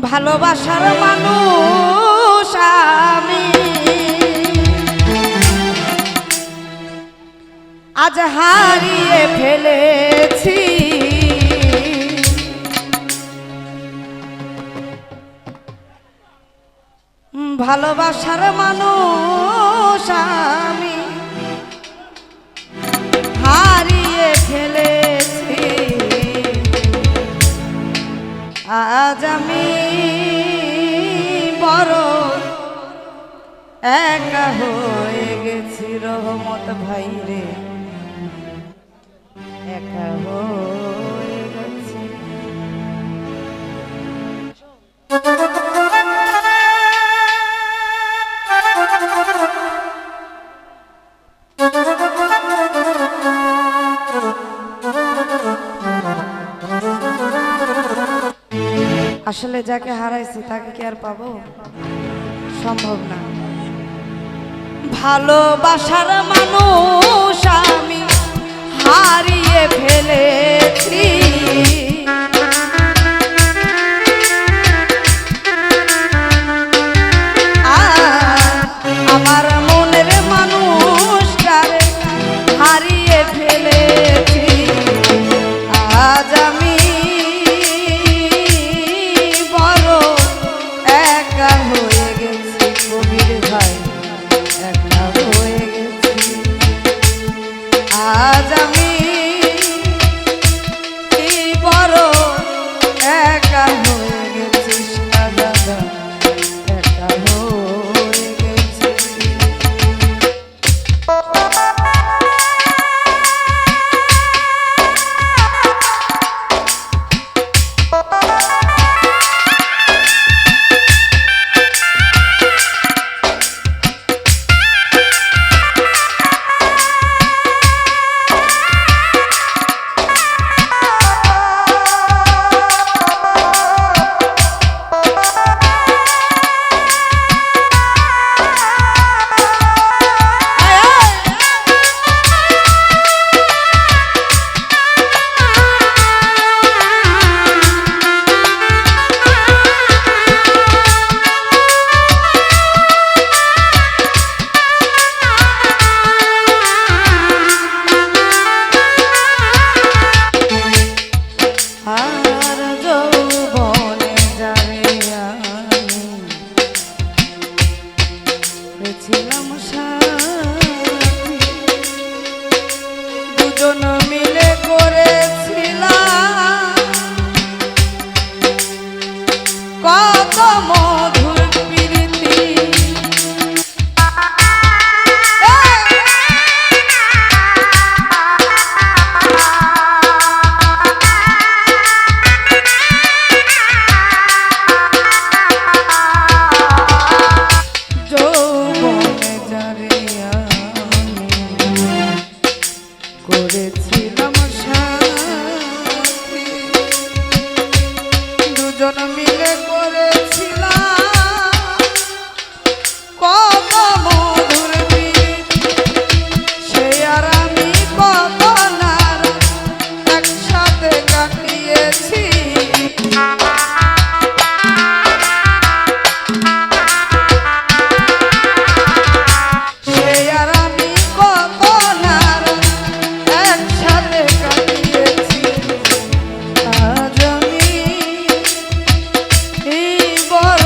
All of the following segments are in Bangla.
ভালোবাসার মানুষ আমি আজ হারিয়ে ফেলেছি। ভালোবাসার মানুষ আমি হারিয়ে ফেলেছি। আজ আমি বড় একা হয়ে গেছি রহমত ভাই রে, একা হয়ে গেছি। আসলে যাকে হারাইছি তাকে কি আর পাবো? সম্ভব না। ভালোবাসার মানুষ আমি হারিয়ে ফেলেছি। আমার মনের মানুষটারে হারিয়ে ফেলেছি। আজ আমি বড় একা হয়ে গেছি কবির ভাই, একা হয়ে গেছি। আজ আমি বড় একা হয়ে গেছি দাদা, একা হয়ে গেছি। দুজন মিলে করেছিলাম কত মধুর প্রীতি। করেছিলাম সাথী, দুজন মিলে করেছিলাম কত মধুর প্রীতি। সে আর আমি কত নার একসাথে কাটিয়েছি। বড়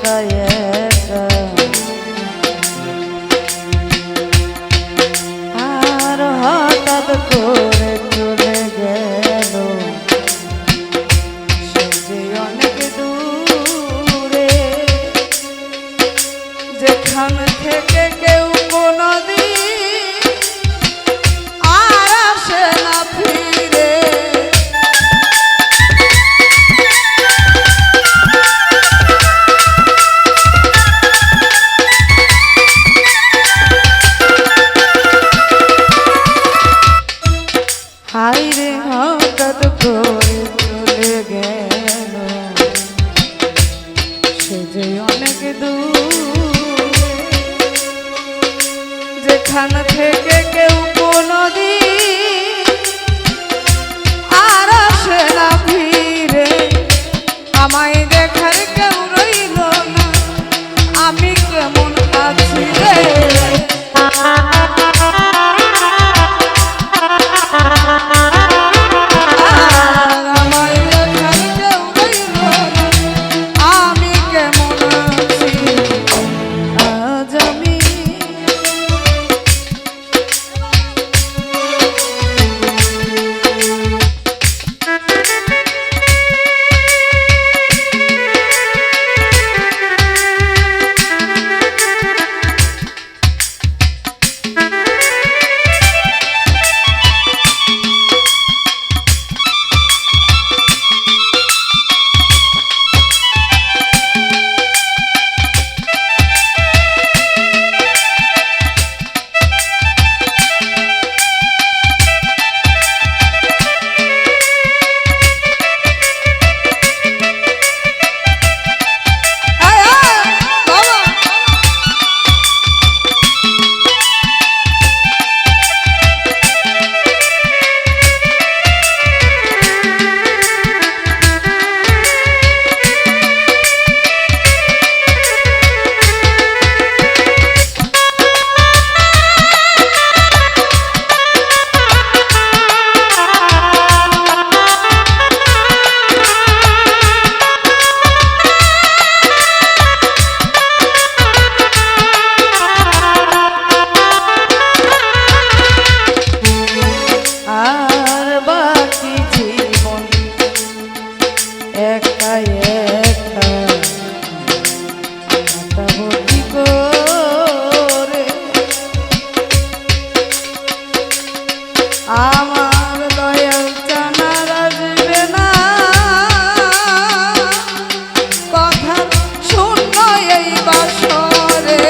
একা একা আর হঠাৎ করে চলে গেল সে যে অনেক দূরে, যেখান থেকে কেউ কোনদিন আর আসে না ফিরে। হায়রে হঠাৎ করে চলে গেল সে যে অনেক দূরে, যেখান থেকে কেউ কোনদিন আর আসে না ফিরে। আমায় দেখার কেউ রইল না, আমি কেমন আছি রে। আমার দয়াল চানার আসবে না, কথা শূন্য এই বাসরে।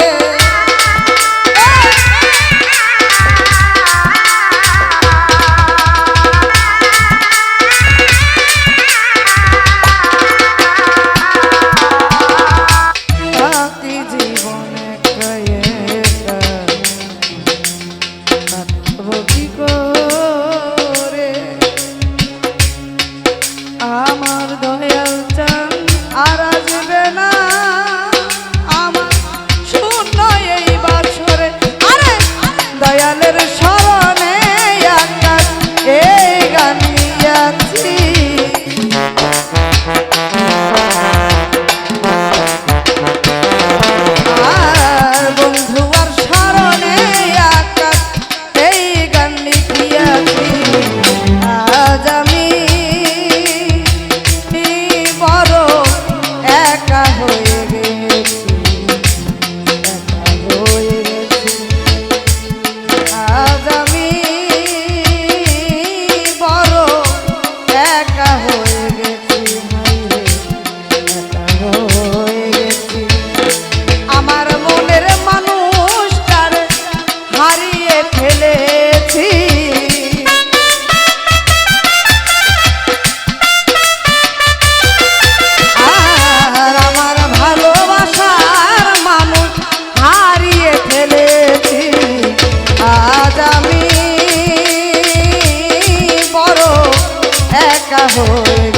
বাকি জীবনে কি করে আমার দয়াল চান আর আসবে না, আমার শূন্য এই বছরে। আরে দয়ালের স্মরণে আকাশ এই গানিয়াছি, আর বন্ধু আর স্মরণে আকাশ এই গান লিখিয়াছি। আজ আমি বড় একা হয়ে গেছি, একা হয়ে গেছি। আজ আমি বড় একা হয়ে গেছি, একা হয়ে গেছি। আমার মনের মানুষটার হারিয়ে ফেলেছি, আর আমার ভালোবাসার মানুষ হারিয়ে ফেলেছি। আজ আমি বড় একা হয়ে